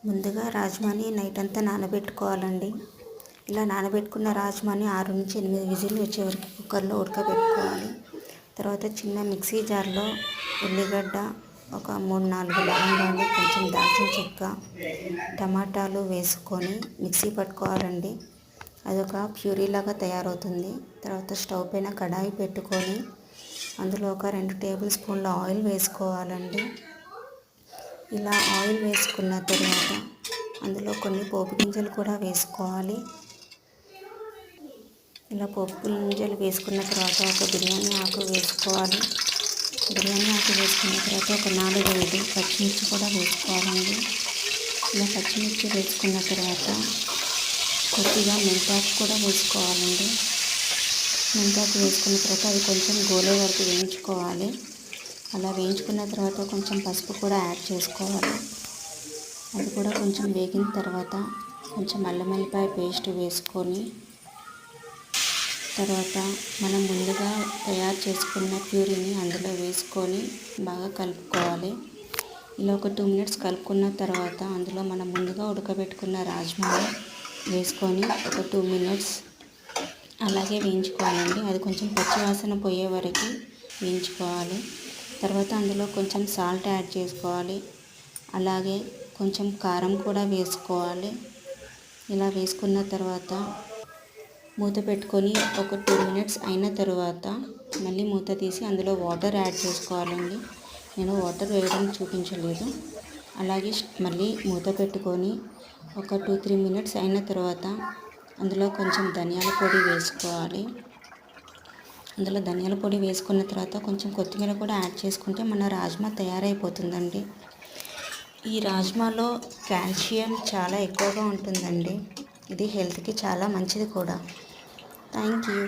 ముందుగా రాజ్మాని నైట్ అంతా నానబెట్టుకోవాలండి. ఇలా నానబెట్టుకున్న రాజ్మాని 6 నుంచి 8 విజిల్లు వచ్చే వరకు కుక్కర్లో ఉడకబెట్టుకోవాలి. తర్వాత చిన్న మిక్సీ జార్లో ఉల్లిగడ్డ, ఒక 3-4 లవంగాలు, కొంచెం దాల్చిన చెక్క, టమాటాలు వేసుకొని మిక్సీ పట్టుకోవాలండి. అదొక ప్యూరీ లాగా తయారవుతుంది. తర్వాత స్టవ్ పైన కడాయి పెట్టుకొని అందులో ఒక 2 టేబుల్ స్పూన్ల ఆయిల్ వేసుకోవాలండి. ఇలా ఆయిల్ వేసుకున్న తర్వాత అందులో కొన్ని పోపు గింజలు కూడా వేసుకోవాలి. ఇలా పోపు గింజలు వేసుకున్న తర్వాత ఒక బిర్యానీ ఆకు వేసుకోవాలి. బిర్యానీ ఆకు వేసుకున్న తర్వాత ఒక 4-5 పచ్చిమిర్చి కూడా వేసుకోవాలండి. ఇలా పచ్చిమిర్చి వేసుకున్న తర్వాత కొద్దిగా మెంతాకు కూడా వేసుకోవాలండి. మెంతాకు వేసుకున్న తర్వాత అది కొంచెం గోలే వరకు వేయించుకోవాలి. అలా వేయించుకున్న తర్వాత కొంచెం పసుపు కూడా యాడ్ చేసుకోవాలి. అది కూడా కొంచెం వేగిన తర్వాత కొంచెం అల్లం వెల్లిపాయ పేస్ట్ వేసుకొని తర్వాత మనం ముందుగా తయారు చేసుకున్న ప్యూరీని అందులో వేసుకొని బాగా కలుపుకోవాలి. ఇలా ఒక 2 మినిట్స్ కలుపుకున్న తర్వాత అందులో మనం ముందుగా ఉడకబెట్టుకున్న రాజ్మాని వేసుకొని ఒక 2 మినిట్స్ అలాగే వేయించుకోవాలండి. అది కొంచెం పచ్చివాసన పోయే వరకు వేయించుకోవాలి. తర్వాత అందులో కొంచెం సాల్ట్ యాడ్ చేసుకోవాలి. అలాగే కొంచెం కారం కూడా వేసుకోవాలి. ఇలా వేసుకున్న తర్వాత మూత పెట్టుకొని ఒక 2 మినిట్స్ అయిన తర్వాత మళ్ళీ మూత తీసి అందులో వాటర్ యాడ్ చేసుకోవాలండి. నేను వాటర్ వేయడం చూపించలేదు. అలాగే మళ్ళీ మూత పెట్టుకొని ఒక 2-3 మినిట్స్ అయిన తర్వాత అందులో కొంచెం ధనియాల పొడి వేసుకోవాలి. అందులో ధనియాల పొడి వేసుకున్న తర్వాత కొంచెం కొత్తిమీర కూడా యాడ్ చేసుకుంటే మన రాజ్మా తయారైపోతుందండి. ఈ రాజ్మాలో కాల్షియం చాలా ఎక్కువగా ఉంటుందండి. ఇది హెల్త్కి చాలా మంచిది కూడా. Thank you.